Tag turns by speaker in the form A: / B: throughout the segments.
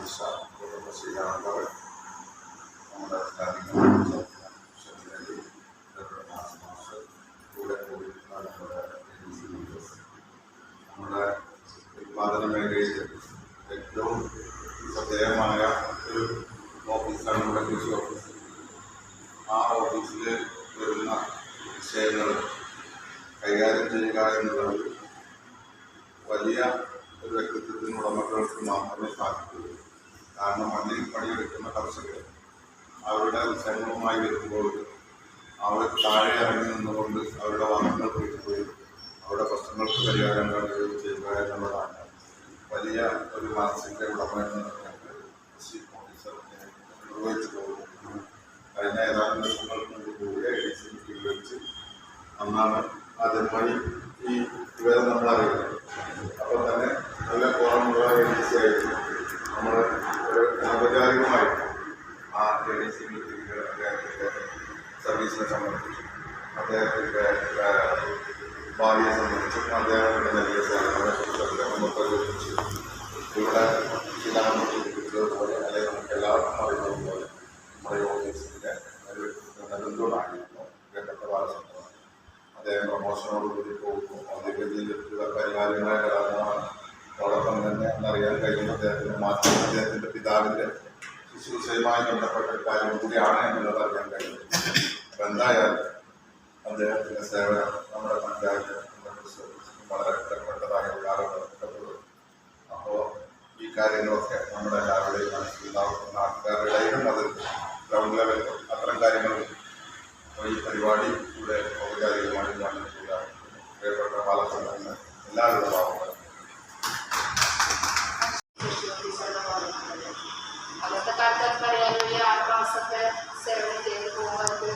A: അധ്യക്ഷ ശ്രീകാന്ത് നമ്മുടെ സ്റ്റാൻഡിംഗ് കൂടെ കൂടിയിട്ടുള്ള നമ്മുടെ ഉത്പാദന മേഖലയിൽ ഏറ്റവും ശ്രദ്ധേയമായ ഒരു ഓഫീസാണ് നമ്മുടെ കൃഷി ഓഫീസ്. ആ ഓഫീസിൽ വരുന്ന വിഷയങ്ങൾ കൈകാര്യം ചെയ്യുക എന്നുള്ളത് വലിയ ഒരു വ്യക്തിത്വത്തിന് ഉടമകൾക്ക് മാത്രമേ സാധിക്കുകയുള്ളൂ. കാരണം മണ്ണിൽ പണിയെടുക്കുന്ന കർഷകർ അവരുടെ വിഷയങ്ങളുമായി വരുമ്പോൾ അവർ താഴെ ഇറങ്ങി നിന്നുകൊണ്ട് അവരുടെ വാഹനങ്ങൾ പിടിക്കുകയും അവരുടെ പ്രശ്നങ്ങൾക്ക് പരിഹാരം കാണുകയും ചെയ്യുക എന്നുള്ളതാണ് വലിയ ഒരു മനസ്സിൻ്റെ ഉടമ എന്ന് കൃഷി ഓഫീസർ നിർവഹിച്ചു പോകുന്നു. കഴിഞ്ഞ ഏതാനും ദിവസങ്ങൾക്ക് മുമ്പ് കൂടി ADC മീറ്റിംഗ് വെച്ച് അന്നാണ് ആദ്യമായി ഈ വിവരം നമ്മൾ അറിയുന്നത്. അപ്പോൾ തന്നെ നല്ല കോറമുള്ള ADC ആയിരുന്നു. നമ്മൾ ഒരു ഔപചാരികമായി ആ ADC മീറ്റിംഗിൽ അദ്ദേഹത്തിൻ്റെ സർവീസിനെ സംബന്ധിച്ചും അദ്ദേഹത്തിൻ്റെ ഭാവിയെ സംബന്ധിച്ചും അദ്ദേഹത്തിൻ്റെ നൽകിയ സേവനങ്ങളെക്കുറിച്ച് അദ്ദേഹം പ്രകടിപ്പിച്ചു. ഇവിടെ ഇതാണ് സൂചിപ്പിച്ചതുപോലെ അല്ലെങ്കിൽ നമുക്ക് എല്ലാവർക്കും അറിയുന്നത് പോലെ നമ്മുടെ ഓഫീസിൻ്റെ ഒരു നെടുന്തൂണായിരുന്നു വേണ്ടപ്പെട്ട ബാലചന്ദ്രൻ. അദ്ദേഹം പ്രമോഷനോടുകൂടി പോകുന്നു. ഔദ്യോഗിക ജീവിതത്തിലുള്ള പരിഹാരങ്ങളായ ഘടകങ്ങളാണ്. അതോടൊപ്പം തന്നെ എന്നറിയാൻ കഴിയുന്ന അദ്ദേഹത്തിൻ്റെ പിതാവിൻ്റെ ശുശ്രൂഷയുമായി ബന്ധപ്പെട്ട ഒരു കാര്യം കൂടിയാണ് എന്നുള്ളത് അറിയാൻ കഴിയും. അപ്പം എന്തായാലും അദ്ദേഹത്തിൻ്റെ സേവനം നമ്മുടെ പഞ്ചായത്ത് വളരെ ഇഷ്ടപ്പെട്ടതായ കാലഘട്ടപ്പെടും. അപ്പോൾ ഈ കാര്യങ്ങളൊക്കെ നമ്മുടെ എല്ലാവരുടെയും മനസ്സിലുണ്ടാവും. നാട്ടുകാരുടെ ഇടയിലും അത് ഗ്രൗണ്ട് ലെവലിലും അത്തരം കാര്യങ്ങളും ഈ പരിപാടി ഇവിടെ ഔപചാരികമായി നടന്നിട്ടുള്ള പ്രിയപ്പെട്ട ബാലചന്ദ്രന് എല്ലാവരുടെ ഭാവങ്ങളും
B: അന്നത്തെ കാലത്ത് അറിയാനുള്ള 6 മാസത്തെ സേവനം ചെയ്ത് പോകുമ്പോൾ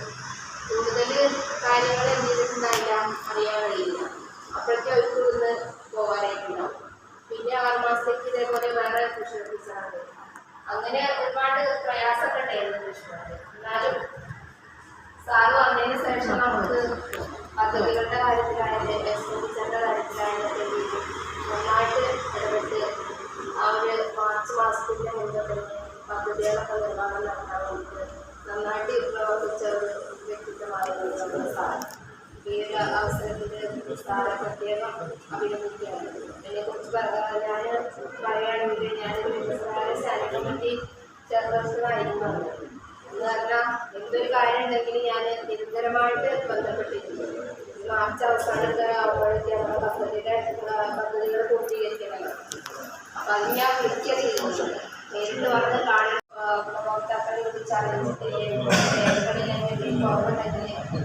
B: കൂടുതൽ കാര്യങ്ങൾ എന്ത് ചെയ്തിട്ടുണ്ടായില്ല, അറിയാൻ കഴിയില്ല. അപ്പോഴേക്കും അവർക്ക് ഇന്ന് പോകാനായിട്ടുണ്ടാവും. പിന്നെ 6 മാസത്തേക്ക് ഇതേപോലെ വേറെ കൃഷി ഓഫീസറാണ്. അങ്ങനെ ഒരുപാട് പ്രയാസമൊക്കെ ഉണ്ടായിരുന്നു കൃഷിക്കാര്. എന്നാലും സാറ് വന്നതിന് ശേഷം നമുക്ക് പദ്ധതികളുടെ കാര്യത്തിലായാലും എക്സ്പെൻഡിച്ചറിൻ്റെ കാര്യത്തിലായാലും നന്നായിട്ട് ഇടപെട്ട് ആ ഒരു മാർച്ച് മാസത്തിൻ്റെ മുന്നേ തന്നെ പദ്ധതികളൊക്കെ നിർമ്മാണം നടത്താൻ വേണ്ടിയിട്ട് നന്നായിട്ട് പ്രവർത്തിച്ച ഒരു വ്യക്തിത്വമായിരുന്നു നമ്മുടെ സാർ. ഈ ഒരു അവസരത്തിൽ സാറെ പ്രത്യേകം അഭിനന്ദിക്കുകയാണ്. ഇതിനെക്കുറിച്ച് ഞാൻ പറയുകയാണെങ്കിൽ ഞാനൊരു വികസനകാര്യ സ്റ്റാൻഡിംഗ് കമ്മിറ്റി ചെയർപേഴ്സണായിരുന്നു. എന്ന് പറഞ്ഞാൽ എന്തൊരു കാര്യം ഉണ്ടെങ്കിൽ ഞാൻ നിരന്തരമായിട്ട് ബന്ധപ്പെട്ടിരുന്നു. മാർച്ച് അവസാനത്തെ ആവുമ്പോഴേക്ക് നമ്മുടെ പദ്ധതികൾ പൂർത്തീകരിക്കണമല്ലോ. അപ്പം അത് ഞാൻ വിളിക്കറിയിരുന്നു. നേരിട്ട് വന്ന് കാണാൻ ഉപഭോക്താക്കളെ വിളിച്ചറിയിച്ചിട്ട്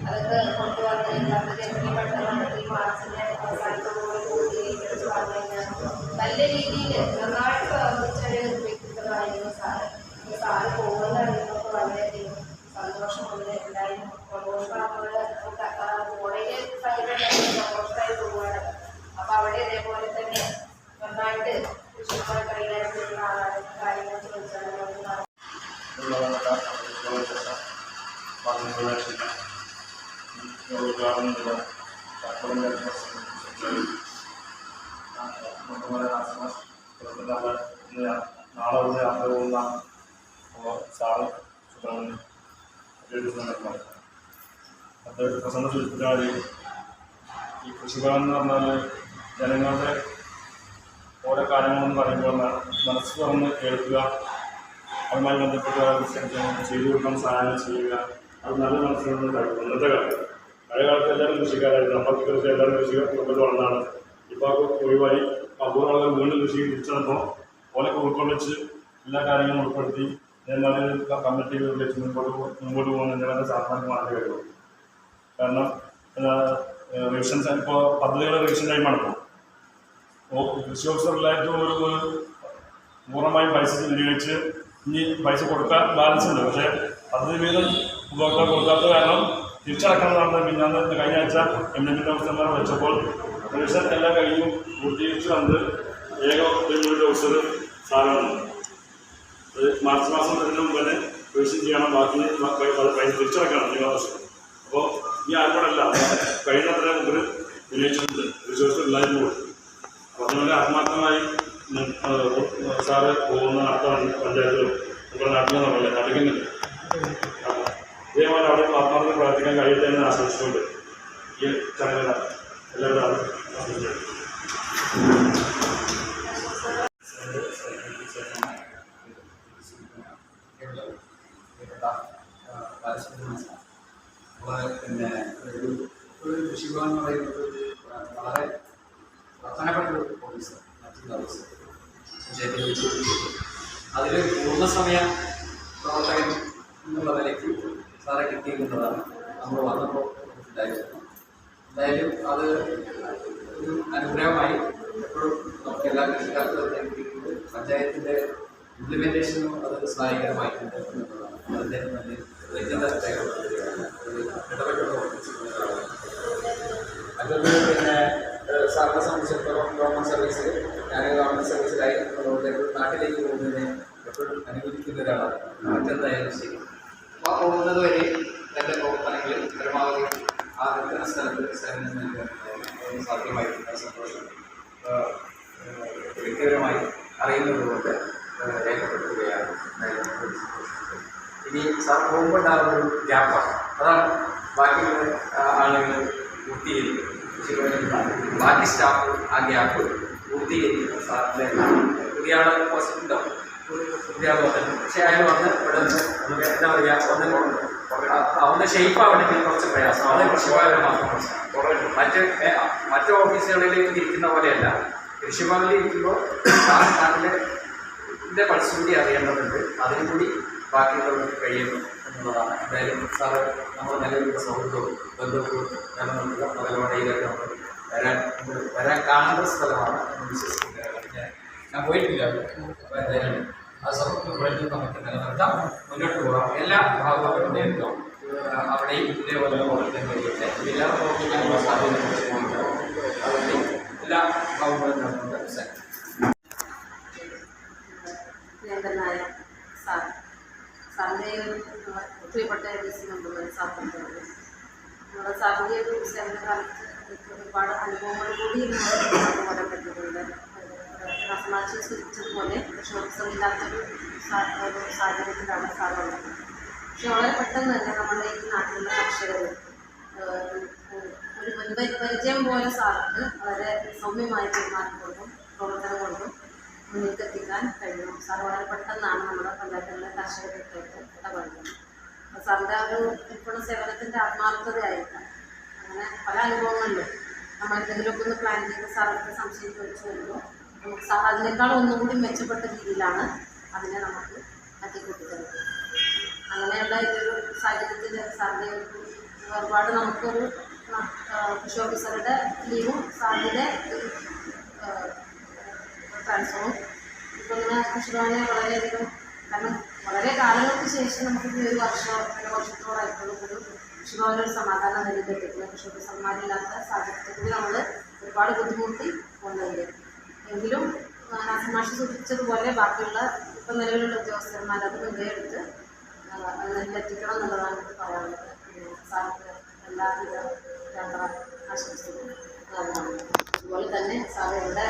B: അതൊക്കെ കൊണ്ടുവന്ന് പദ്ധതി എത്രയും പെട്ടെന്ന് ഈ മാർച്ചിൻ്റെ അവസാനത്തോടുകൂടി പൂർത്തീകരിച്ചു പറഞ്ഞു കഴിഞ്ഞാൽ നല്ല രീതിയിൽ നന്നായിട്ട് പ്രവർത്തിച്ചൊരു വ്യക്തിത്വമായിരുന്നു സാറ്. സാറ് പോകുന്ന അറിയുമ്പോൾ വളരെയധികം സന്തോഷമുണ്ട്. എന്തായാലും പ്രമോഷനാകുമ്പോൾ കോളേജിൽ പ്രമോഷനായി പോവുകയാണ്. അപ്പം അവിടെ ഇതേപോലെ തന്നെ നന്നായിട്ട് കൃഷിക്കാർ കൈകാര്യം ചെയ്യുന്ന ആളാണ്. കാര്യങ്ങൾ ചോദിച്ചാൽ
C: നാളെ ഇവിടെ യാത്ര പോകുന്ന സാറ് അദ്ദേഹത്തെ പ്രസംഗം സൂചിപ്പിച്ചാൽ ഈ കൃഷിഭവൻ എന്ന് പറഞ്ഞാൽ ജനങ്ങളുടെ ഓരോ കാര്യങ്ങളെന്ന് പറയുമ്പോൾ മനസ്സ് തുറന്ന് കേൾക്കുക, അതുമായി ബന്ധപ്പെട്ട് ചെയ്തു കൊടുക്കാൻ സഹായം ചെയ്യുക, അത് നല്ല മനസ്സിലൊന്നും കഴിക്കും. ഇന്നത്തെ കാലത്ത് പഴയ കാലത്ത് എല്ലാവരും കൃഷിക്കാരായിരുന്നു. നമ്മളൊക്കെ കൃഷി എല്ലാവരും കൃഷിക്കാർ കുടുംബത്തിൽ വളർന്നാണ്. ഇപ്പോൾ ഒഴിവായി അപൂർവ ആളുകൾ വീണ്ടും കൃഷി തിരിച്ചപ്പോൾ ഓലൊക്കെ ഉൾക്കൊള്ളിച്ച് എല്ലാ കാര്യങ്ങളും ഉൾപ്പെടുത്തി എല്ലാവരും കമ്മിറ്റി വെച്ച് മുമ്പോട്ട് പോകുന്ന എല്ലാവരുടെ സാധനങ്ങൾക്ക് മാത്രമേ കഴിയുള്ളൂ. കാരണം റിവിഷൻ ഇപ്പോൾ പദ്ധതികളുടെ റിവിഷൻ ടൈമാണ്. ഇപ്പോൾ കൃഷി ഓഫീസറിലായിട്ട് ഒരു പൂർണ്ണമായും പൈസ വിനിയോഗിച്ച് ഇനി പൈസ കൊടുക്കാൻ ബാലൻസ് ഉണ്ട്. പക്ഷേ പദ്ധതി വീതം ഉപഭോക്താവ് കൊടുക്കാത്ത കാരണം തിരിച്ചടക്കണമെന്നാണ്. പിന്നെ കഴിഞ്ഞ ആഴ്ച എംഎൽഎ ഓഫീസർമാരെ വെച്ചപ്പോൾ റിവിഷൻ എല്ലാം കഴിയും പൂർത്തീകരിച്ച് വന്ന് ഏക ഓഫീസർ സാറാണ്. അത് മാർച്ച് മാസം വരുന്നതിന് മുമ്പ് തന്നെ റിവിഷൻ ചെയ്യണം. ബാക്കി പൈസ തിരിച്ചടക്കണം ഈ വർഷം. അപ്പോൾ ഈ ആർക്കോടല്ല കഴിയുന്നത്ര മുമ്പ് വിനിയോഗിച്ചിട്ടുണ്ട്. റിസോഴ്സ് എല്ലാവരും പോകും. അപ്പോൾ അതുപോലെ ആത്മാർത്ഥമായി സാറ് പോകുന്ന അടുത്ത പഞ്ചായത്തിലും നമ്മുടെ നാട്ടിലും നമ്മളെ നാട്ടിൽ ഇതേപോലെ അവിടെ ആത്മാർത്ഥം പ്രവർത്തിക്കാൻ കഴിയട്ടെ എന്ന് ആശംസിച്ചുകൊണ്ട് ഈ ചടങ്ങ് എല്ലാവരും ആശംസിച്ചു.
D: പിന്നെ ഒരു കൃഷിഭവൻ എന്ന് പറയുന്നത് വളരെ പ്രധാനപ്പെട്ട ഒരു ഓഫീസ് മറ്റുള്ള ഓഫീസ് അതിൽ പൂർണ്ണസമയ പ്രവർത്തകൻ എന്നുള്ള നിലയ്ക്ക് സാറെ കിട്ടിയിരുന്നതാണ് നമ്മൾ വന്നപ്പോൾ ഉണ്ടായിരുന്നു. എന്തായാലും അത് ഒരു അനുഗ്രഹമായി എപ്പോഴും നമുക്ക് എല്ലാ കൃഷിക്കാർക്കും പഞ്ചായത്തിൻ്റെ ഇംപ്ലിമെൻറ്റേഷനും അത് സഹായകരമായിട്ടുണ്ട് എന്നുള്ളതാണ്. അതിൻ്റെ തന്നെ മറ്റൊന്ന് പിന്നെ സാറിനെ സംബന്ധിച്ചിടത്തോളം ഗവൺമെൻറ് സർവീസിൽ ഞാൻ ഗവൺമെൻറ് സർവീസിലായി നാട്ടിലേക്ക് പോകുന്നതിനെ എപ്പോഴും അനുകൂലിക്കുന്ന ഒരാളാണ്. മറ്റെന്തായാലും ശരി അപ്പോൾ പോകുന്നത് വരെ എൻ്റെ പ്രവർത്തനങ്ങളിൽ പരമാവധി ആ നിൽക്കുന്ന സ്ഥലത്ത് സേവനം നൽകാൻ സാധ്യമായിട്ടുള്ള സന്തോഷം വ്യക്തിപരമായി അറിയുന്നതുകൊണ്ട് രേഖപ്പെടുത്തുകയാണ്. ഇനി സാർ പോകുമ്പോൾ ഉണ്ടാകുന്ന ഒരു ഗ്യാപ്പാണ്, അതാണ് ബാക്കിയുള്ള ആളുകൾ പൂർത്തീകരിക്കും. ബാക്കി സ്റ്റാഫ് ആ ഗ്യാപ്പ് പൂർത്തീകരിക്കും. സാറിൻ്റെ പുതിയ ആൾ പോസ്റ്റ് ഉണ്ടാവും, പുതിയ ആൾ വന്നിട്ട് പക്ഷേ അയാൾ വന്ന് ഇവിടെ നിന്ന് എന്താ പറയുക ഒന്ന് ഷെയ്പ്പ് ആവണമെങ്കിൽ കുറച്ച് പ്രയാസം. അത് കൃഷിഭവനിൽ മാത്രം മറ്റ് ഓഫീസുകളിൽ ഇരിക്കുന്ന പോലെയല്ല. കൃഷിഭവനിൽ ഇരിക്കുമ്പോൾ നാട്ടിലെ പൾസ് കൂടി അറിയേണ്ടതുണ്ട്, അതിനും കൂടി ബാക്കിയുള്ളവർക്ക് കഴിയുന്നു എന്നുള്ളതാണ്. എന്തായാലും സാറ് നമ്മൾ നിലവിലുള്ള സൗഹൃദവും ബന്ധവും നിലനിർത്തുക. അതിലൂടെ ഇതൊക്കെ നമ്മൾ വരാൻ കാണേണ്ട സ്ഥലമാണ് എന്ന് വിശ്വസിക്കുന്നത്. ഞാൻ പോയിട്ടില്ല. അപ്പോൾ എന്തായാലും ആ സൗഹൃദം നമുക്ക് നിലനിർത്താം, മുന്നോട്ട് പോകാം. എല്ലാ ഭാഗങ്ങളും നേരിടാം. അവിടെയും ഇതേപോലെ പ്രവർത്തനം കഴിയട്ടെ. എല്ലാ പ്രവർത്തിക്കാനുള്ള സാധ്യത അതുകൊണ്ട് എല്ലാ ഭാഗങ്ങളും നടത്തുന്നുണ്ട്.
B: പ്രിയങ്കരനായ സാർ, സാറിൻ്റെ പ്രിയപ്പെട്ട മെമ്പർ സാറിനുണ്ട്. നമ്മുടെ സാറിൻ്റെ ഒരു സേവനകാലത്ത് ഒരുപാട് അനുഭവങ്ങൾ കൂടി നമുക്ക് വരാൻ പറ്റിയിട്ടുണ്ട്. റസമാശി സൂചിപ്പിച്ചതുപോലെ പക്ഷേ ഓഫീസറില്ലാത്തൊരു സാഹചര്യത്തിലാണ് സാറുള്ളത്. പക്ഷെ വളരെ പെട്ടെന്ന് തന്നെ നമ്മുടെ ഈ നാട്ടിലുള്ള കർഷകർ ഒരു മുൻപരിചയം പോലെ സാർക്ക് വളരെ സൗമ്യമായ പെരുമാറ്റം കൊണ്ടും പ്രവർത്തനം കൊണ്ടും മുന്നിട്ടെത്തിക്കാൻ കഴിയും. സാർ വളരെ പെട്ടെന്നാണ് നമ്മുടെ പഞ്ചായത്തിലെ കർഷകർക്കായിട്ട് ഇടപെടുന്നത്. അപ്പോൾ സാറിൻ്റെ ഒരു ഇപ്പോഴും സേവനത്തിൻ്റെ ആത്മാർത്ഥതയായിരിക്കാം. അങ്ങനെ പല അനുഭവങ്ങളിലും നമ്മൾ എന്തെങ്കിലുമൊക്കെ ഒന്ന് പ്ലാൻ ചെയ്ത് സാറിൻ്റെ സംശയം ചോദിച്ചു വരുമ്പോൾ നമുക്ക് സാർ അതിനേക്കാൾ ഒന്നും കൂടി മെച്ചപ്പെട്ട രീതിയിലാണ് അതിനെ നമുക്ക് തട്ടിക്കൂട്ടിത്തരുന്നത്. അങ്ങനെയുള്ള ഇതൊരു സാഹചര്യത്തിൽ സാറിൻ്റെ ഒരുപാട് നമുക്കൊരു കൃഷി ഓഫീസറുടെ ലീവും സാറിൻ്റെ ട്രാൻസ്ഫറും ഇപ്പോൾ ഇങ്ങനെ കൃഷിഭവനെ വളരെയധികം, കാരണം വളരെ കാലങ്ങൾക്ക് ശേഷം നമുക്ക് ഈ ഒരു വർഷത്തോളായിട്ടുള്ള ഒരു കൃഷിഭവനൊരു സമാധാനം നൽകിയിട്ടില്ല. കൃഷി ഓഫീസർമാരില്ലാത്ത സാഹചര്യത്തിൽ കൂടി നമ്മൾ ഒരുപാട് ബുദ്ധിമുട്ടി പോകുന്നുണ്ട്. എങ്കിലും നാസമാഷി സൂചിപ്പിച്ചതുപോലെ ബാക്കിയുള്ള ഇപ്പം നിലവിലുള്ള ഉദ്യോഗസ്ഥന്മാർ അത് മുൻകൈയെടുത്ത് അതിലെത്തിക്കണം എന്നുള്ളതാണ് എനിക്ക് പറയാനുള്ളത്. സാർക്ക് എല്ലാവിധ യാത്ര ആശംസിക്കുന്നു. അതുപോലെ തന്നെ സാർ എവിടെ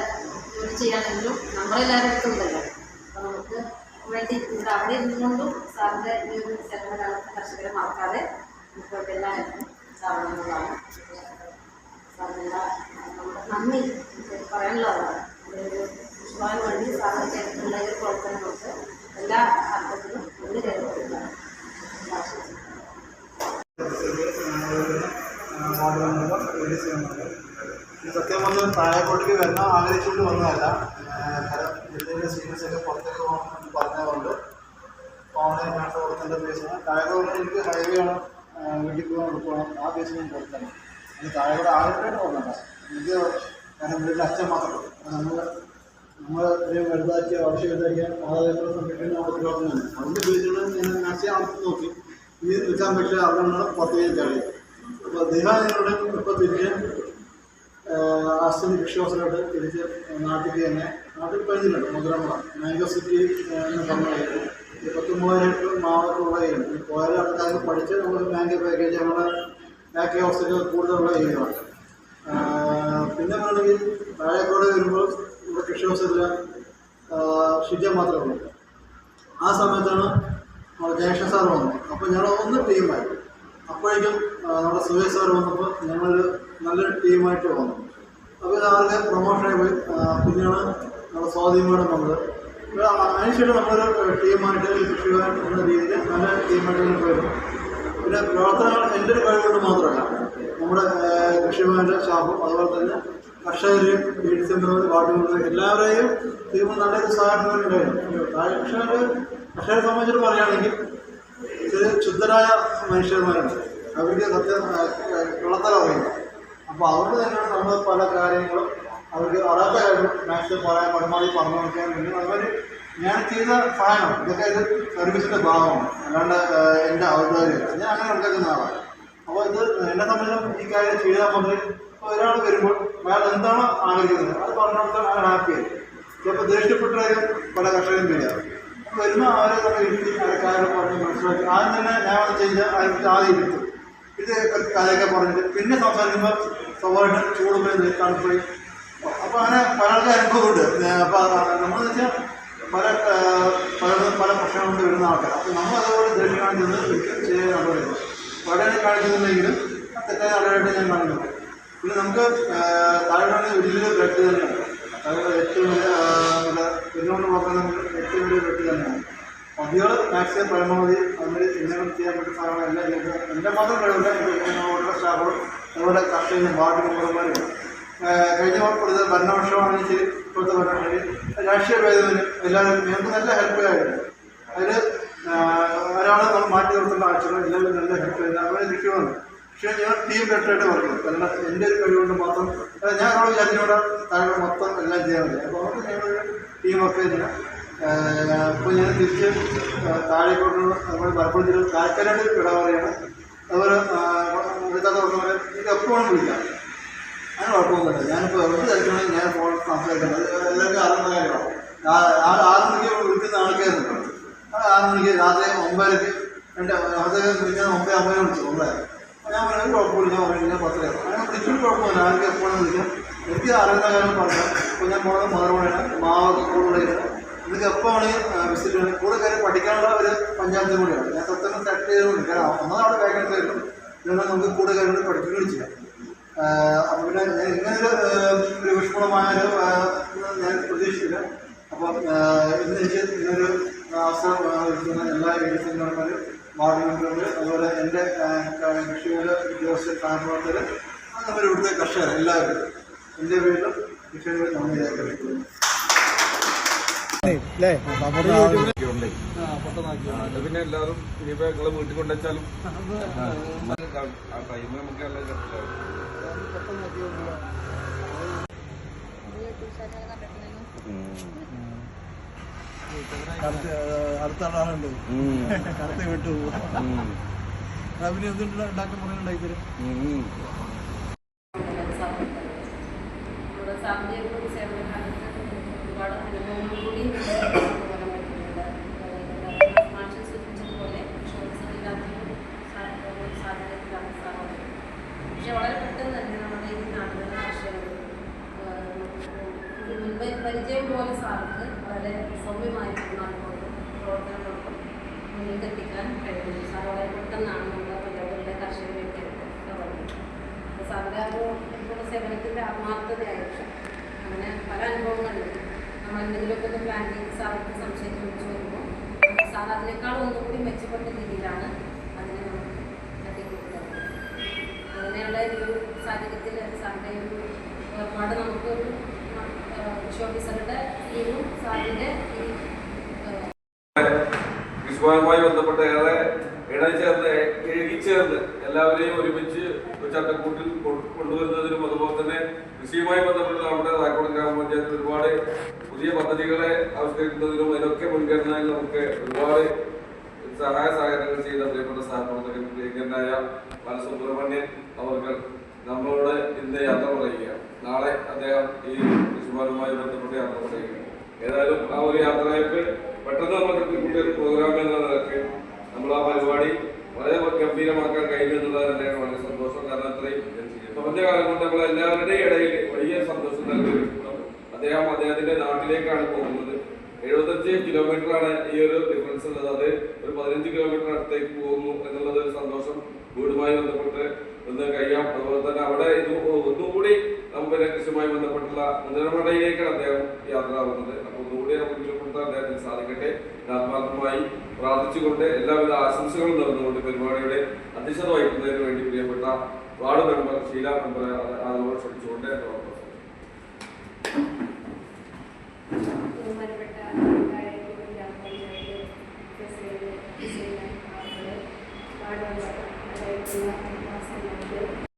B: ജോലി ചെയ്യാനെങ്കിലും നമ്മളെല്ലാവരും എടുത്തുണ്ടല്ലോ. അപ്പോൾ നമുക്ക് വേണ്ടി ഇവിടെ അവിടെ ഇരുന്നുകൊണ്ടും സാറിൻ്റെ ഈ ഒരു സേവനകാലത്ത് കർഷകരെ മറക്കാതെ നമുക്ക് എല്ലാവർക്കും സാധനങ്ങളാണ്. സാറിനുള്ള നമ്മുടെ നന്ദി പറയാനുള്ളതാണ്. ഒരു കൃഷിഭവന് വേണ്ടി സാറിന് ചെയ്തിട്ടുള്ള ഒരു പ്രവർത്തനങ്ങൾക്ക് എല്ലാ അർത്ഥത്തിലും നന്ദി രേഖപ്പെടുത്തുകയാണ്.
E: സത്യം പറഞ്ഞാൽ താഴെക്കോട്ടേക്ക് വരണം ആഗ്രഹിച്ചുകൊണ്ട് വന്നതല്ല. ജില്ലയിലെ സീനിയേഴ്സൊക്കെ പുറത്തേക്ക് പോകണമെന്ന് പറഞ്ഞതുകൊണ്ട് ഓൺലൈൻ ട്രാൻസ്ഫർ കൊടുക്കേണ്ട ബേസിന് താഴെക്കോട്ട് എനിക്ക് ഹൈവേ ആണ് വീട്ടിൽ പോകാൻ കൊടുക്കണം. ആ ബേസിൽ ഞാൻ കൊടുക്കണം. എനിക്ക് താഴെക്കോട്ട് ആദ്യമായിട്ട് പോകുന്നുണ്ട്. എനിക്ക് കാരണം വീട്ടിൽ അച്ഛൻ മാത്രമേ നമ്മൾ വലുതാക്കിയ ആവശ്യമില്ലാക്കിയ മാതാപിതാക്കളെ സംരക്ഷിക്കുന്ന നമ്മുടെ ഉത്തരവാദിത്തമാണ്. അതിൻ്റെ ബേസിൽ ഞാൻ മാക്സിമം നോക്കി ഇനി നിൽക്കാൻ പറ്റില്ല, അതുകൊണ്ടാണ് പുറത്തേക്ക് ചാടിയത്. അപ്പോൾ ദിഹാനോട് ഇപ്പോൾ തിരിച്ച് ആസ്തി കൃഷി ഓഫീസറായിട്ട് തിരിച്ച് നാട്ടിലേക്ക് തന്നെ നാട്ടിൽ കഴിഞ്ഞിട്ടുണ്ട്. മുദ്രമുള മാംഗോ സിറ്റി എന്ന് പറഞ്ഞായിരുന്നു 13,000 മാവൊക്കെയുള്ള ഏരിയ. പോയ ആൾക്കാർക്ക് പഠിച്ച് നമ്മൾ മാംഗോ പാക്കേജ് നമ്മുടെ ബാക്കി ഹൗസിൽ കൂടുതലുള്ള ഏരിയയാണ്. പിന്നെ വേണമെങ്കിൽ താഴേക്കോട് വരുമ്പോൾ ഇവിടെ കൃഷി ഓഫീസറിൽ ഷിജ മാത്രമേ ഉള്ളൂ. ആ സമയത്താണ് ജയകൃഷ്ണൻ സാർ വന്നത്. അപ്പോൾ ഞങ്ങൾ ഒന്ന് ടീമായി. അപ്പോഴേക്കും നമ്മുടെ സുരേഷ് സാർ വന്നപ്പോൾ ഞങ്ങളൊരു നല്ലൊരു ടീമായിട്ട് വന്നു. അപ്പോൾ അവർക്ക് പ്രൊമോഷനായി പോയി. പിന്നെയാണ് നമ്മുടെ സ്വാധീനോടെ വന്നത്. അതിനുശേഷം നമ്മളൊരു ടീമായിട്ട് കൃഷിഭവൻ എന്ന രീതിയിൽ നല്ല ടീമായിട്ട് പോയിരുന്നു. പിന്നെ പ്രവർത്തനങ്ങൾ എൻ്റെ ഒരു കഴിവുകൊണ്ട് മാത്രമല്ല, നമ്മുടെ കൃഷിഭവൻ്റെ സ്റ്റാഫും അതുപോലെ തന്നെ കർഷകരെയും ലേഡീസ് എംപവർമാർ വാർഡ് മെമ്പർ എല്ലാവരെയും തീരുമാനം നല്ലൊരു സഹായം ഉണ്ടായിരുന്നു. കർഷകരെ സംബന്ധിച്ചിട്ട് പറയുകയാണെങ്കിൽ ചെറിയ ശുദ്ധരായ മനുഷ്യന്മാരുണ്ട്. അവർക്ക് സത്യം വെള്ളത്തല പറയുന്നത്. അപ്പോൾ അതുകൊണ്ട് തന്നെയാണ് നമ്മൾ പല കാര്യങ്ങളും അവർക്ക് അറിയാത്ത കാര്യം മാക്സിമം പറയാൻ പരമാവധി പറഞ്ഞു കൊടുക്കാൻ വേണ്ടി അവർ ഞാൻ ചെയ്ത സഹായം ഇതൊക്കെ ഒരു സർവീസിൻ്റെ ഭാഗമാണ്, അല്ലാണ്ട് എൻ്റെ ഔദാര്യം ഞാൻ അങ്ങനെ കണക്കാക്കുന്ന ആളാണ്. അപ്പോൾ ഇത് എന്നെ സംബന്ധിച്ചും ഈ കാര്യം ചെയ്താൽ മതി. ഒരാൾ വരുമ്പോൾ അയാൾ എന്താണ് ആഗ്രഹിക്കുന്നത് അത് പറഞ്ഞു കൊടുത്താൽ അയാൾ ഹാപ്പിയായി. ചിലപ്പോൾ ദേഷ്യപ്പെട്ടവരും പല കർഷകരും വരിക. അപ്പോൾ വരുമ്പോൾ അവരെ തന്നെ ഇരുത്തി അവരെ കാര്യം പറഞ്ഞ് മനസ്സിലാക്കി ആദ്യം തന്നെ ഞാൻ ചെയ്താൽ അവർക്ക് ആദ്യം ഇരുത്തും. ഇത് കാര്യമൊക്കെ പറഞ്ഞിട്ട് പിന്നെ സംസാരിക്കുമ്പോൾ സ്വാഭാവികമായിട്ട് ചൂടുപോയി തണുപ്പോയി. അപ്പോൾ അങ്ങനെ പലർക്കും അനുഭവമുണ്ട്. അപ്പോൾ നമ്മളെന്ന് വെച്ചാൽ പല പ്രശ്നങ്ങൾ കൊണ്ട് വരുന്ന ആൾക്കാർ. അപ്പോൾ നമ്മൾ അതുപോലെ ദേഷ്യം കാണിക്കുന്നത് ഒരിക്കലും ചെയ്യാൻ നടപടില്ല. വടയാണ് കാണിക്കുന്നുണ്ടെങ്കിലും തെറ്റായ നടപടിയായിട്ട് ഞാൻ കാണിക്കുന്നുണ്ട്. പിന്നെ നമുക്ക് താഴെ വലിയൊരു ബ്ലഡ് തന്നെയാണ്. താഴെ ഏറ്റവും വലിയ നോക്കാൻ ഏറ്റവും വലിയ ബ്ലഡ് തന്നെയാണ്. മതികൾ മാക്സിമം പരമാവധി അതിന് എങ്ങനെ ചെയ്യാൻ പറ്റുന്ന സാധനങ്ങൾ എല്ലാം ചെയ്ത് എൻ്റെ മാത്രം കഴിവില്ല. ഓരോ സ്റ്റാഫുകളും അതുപോലെ കർഷകരും വാർഡ് മെമ്പർമാരും കഴിഞ്ഞ ഭരണപക്ഷമാണെങ്കിൽ ശരി ഇപ്പോഴത്തെ ഭരണപക്ഷം രാഷ്ട്രീയ ഭേദവിന് എല്ലാവരും ഞങ്ങൾക്ക് നല്ല ഹെൽപ്പ് ആയിരുന്നു. അതിൽ ഒരാളെ നമ്മൾ മാറ്റി നിർത്തേണ്ട ആവശ്യമില്ല. എല്ലാവരും നല്ല ഹെൽപ്പ് ചെയ്ത് അവരെ ലക്ഷ്യമാണ്. പക്ഷേ ഞാൻ ടീം കെട്ടായിട്ട് പറയുന്നത് കാരണം എൻ്റെ ഒരു കഴിവുകൊണ്ട് മാത്രം ഞാൻ അവിടെ വിചാരിച്ചോടെ താഴെ മൊത്തം എല്ലാം ചെയ്യാൻ പറ്റില്ല. അപ്പോൾ നമുക്ക് ഞങ്ങളൊരു ടീമൊക്കെ ചെയ്യാം. ഇപ്പോൾ ഞാൻ തിരിച്ച് താഴേക്കോട്ട് നമ്മൾ മലപ്പുറം ജില്ല കാൽക്കനാട് വിടാവറിയാണ്. അതുപോലെ വിളിക്കാത്ത പറഞ്ഞ എനിക്ക് എപ്പോഴും വിളിക്കാം. അങ്ങനെ കുഴപ്പമൊന്നുമില്ല. ഞാനിപ്പോൾ എവിടെ തിരക്കണമെങ്കിൽ ഞാൻ ഫോൺ സംസാരിക്കുന്നത് എല്ലാവർക്കും അറിയുന്ന കാര്യമാണ്. 6 മണിക്ക് വിളിക്കുന്ന ആൾക്കാരുണ്ട്. 6 മണിക്ക് രാത്രി 9:00 എൻ്റെ അത് വിളിക്കാൻ 9:50 വിളിച്ചു 9. ഞാൻ പറയുന്നത് കുഴപ്പമില്ല. ഞാൻ പറയുന്നത് ഞാൻ 10 അങ്ങനെ വിളിച്ചിട്ട് കുഴപ്പമില്ല. ആർക്ക് എപ്പോഴും വിളിക്കാം. എനിക്ക് അറിയുന്ന കാര്യം പറഞ്ഞാൽ ഇപ്പോൾ ഞാൻ പോകുന്നത് മറുപടിയാണ് മാവ് കൂടുതലായിട്ട് നിങ്ങൾക്ക് എപ്പോൾ വേണമെങ്കിൽ വിസിറ്റ് ചെയ്യണം. കൂടെ കാര്യം പഠിക്കാനുള്ള ഒരു പഞ്ചായത്തും കൂടിയാണ്. ഞാൻ സത്യം സെറ്റ് ചെയ്തുകൊണ്ട് കാരണം ഒന്നാമത് അവിടെ വേക്കൻസി ആയിരുന്നു. ഇതെല്ലാം നമുക്ക് കൂടെ കാര്യങ്ങൾ പഠിക്കുകയും ചെയ്യാം. അപ്പോൾ പിന്നെ ഇങ്ങനൊരു വിഷമമായ ഞാൻ പ്രതീക്ഷിച്ചില്ല. അപ്പം ഇന്ന് എനിക്ക് ഇങ്ങനൊരു അവസരം എല്ലാ ഏജൻസിമാരും വാർഡ് മെമ്പറുകൾ അതുപോലെ എൻ്റെ കൃഷിയുടെ ഉദ്യോഗസ്ഥ സ്ഥാനപ്രവർത്തകർ അതുപോലെ ഇവിടുത്തെ കർഷകർ എല്ലാവരും എൻ്റെ വീട്ടിലും കൃഷിയുടെ നന്ദി രേഖപ്പെടുത്തുന്നു.
A: പിന്നെ എല്ലാവരും ഇനിയിപ്പോ നിങ്ങളെ വീട്ടിൽ കൊണ്ടുവച്ചാലും ടൈം നമുക്ക്
E: അടുത്ത ആളുണ്ട് കറുത്ത വിട്ടു പിന്നെ എന്തുകൊണ്ട് ഉണ്ടാക്കാൻ പറയാൻ ഉണ്ടാക്കി തരും.
B: ഒരുപാട് അനുഭവങ്ങൾ കൂടി പക്ഷെ വളരെ പെട്ടെന്ന് തന്നെ നമ്മുടെ ഈ നാട്ടിലെ കർഷകർ പരിചയം പോലെ സാർക്ക് വളരെ സൗമ്യമായിട്ടുള്ള അനുഭവം പ്രവർത്തനങ്ങൾക്കും മുന്നിലെത്തിക്കാൻ കഴിയുന്നു. സാർ വളരെ പെട്ടെന്നാണ് നമ്മുടെ പഞ്ചായത്തിലെ കർഷകരെയൊക്കെ പറഞ്ഞത്. സാറിൻ്റെ ഒരു സേവനത്തിൻ്റെ ആത്മാർത്ഥതയായിട്ട് അങ്ങനെ പല അനുഭവങ്ങളുണ്ട്. നമ്മൾ എന്തെങ്കിലുമൊക്കെ ഒന്ന് പ്ലാൻ ചെയ്ത് സാർക്ക് സംശയം ചോദിച്ചു വരുമ്പോൾ സാർ അതിനേക്കാളും ഒന്നുകൂടി മെച്ചപ്പെട്ട രീതിയിലാണ് അതിനെ നമുക്ക് തട്ടിക്കൊടുക്കുന്നത്. അങ്ങനെയുള്ള ഒരു സാഹചര്യത്തിൽ സാറിൻ്റെ ഒരു ഏർപ്പാട് നമുക്കൊരു കൃഷി ഓഫീസറുടെ ടീമും സാറിൻ്റെ ഈ
A: കൃഷിഭവനുമായി ബന്ധപ്പെട്ട് ഏറെ ഇഴകിച്ചേർന്ന് എല്ലാവരെയും ഒരുമിച്ച് ചട്ടക്കൂട്ടിൽ കൊണ്ടുവരുന്നതിനും അതുപോലെ തന്നെ കൃഷിയുമായി ബന്ധപ്പെട്ട് നമ്മുടെ താക്കോട് ഗ്രാമപഞ്ചായത്തിൽ ഒരുപാട് പുതിയ പദ്ധതികളെ ആവിഷ്കരിക്കുന്നതിനും അതിനൊക്കെ മുൻഗണനയിൽ നമുക്ക് ഒരുപാട് സഹായ സഹകരണങ്ങൾ ചെയ്ത പ്രിയപ്പെട്ട സ്ഥാപനത്തിൽ പ്രിയങ്കരനായ ബാലസുബ്രഹ്മണ്യൻ അവർക്ക് നമ്മളോട് ഇന്ന് യാത്ര പറയുകയാണ്. നാളെ അദ്ദേഹം ഈ കൃഷിഭവനുമായി ബന്ധപ്പെട്ട് യാത്ര പറയുകയാണ്. ഏതായാലും ആ ഒരു യാത്രയ്ക്ക് പെട്ടെന്ന് നമുക്ക് ഒരു പ്രോഗ്രാം എന്ന നിലയ്ക്ക് നമ്മൾ ആ പരിപാടി വളരെ ഗംഭീരമാക്കാൻ കഴിയുമെന്നുള്ളത് തന്നെ വളരെ സന്തോഷം. കാരണം അത്രയും കുറഞ്ഞ കാലം കൊണ്ട് നമ്മൾ എല്ലാവരുടെയും ഇടയിൽ വലിയ സന്തോഷം നൽകിയ അദ്ദേഹത്തിന്റെ നാട്ടിലേക്കാണ് പോകുന്നത്. പിന്നെ കൃഷിയുമായി ബന്ധപ്പെട്ടുള്ള മുതലമടയിലേക്കാണ് അദ്ദേഹം യാത്ര ആവുന്നത്. അപ്പോൾ ഒന്നുകൂടി മുന്നിൽപ്പെടുത്താൻ അദ്ദേഹത്തിന് സാധിക്കട്ടെ. ആത്മാർത്ഥമായി പ്രാർത്ഥിച്ചുകൊണ്ട് എല്ലാവിധ ആശംസകളും നേർന്നുകൊണ്ട് പരിപാടിയുടെ അധ്യക്ഷത വഹിക്കുന്നതിന് വേണ്ടി പ്രിയപ്പെട്ട വാർഡ് മെമ്പർ ഷീല മെമ്പറെ അതിനോട് ക്ഷണിച്ചുകൊണ്ട്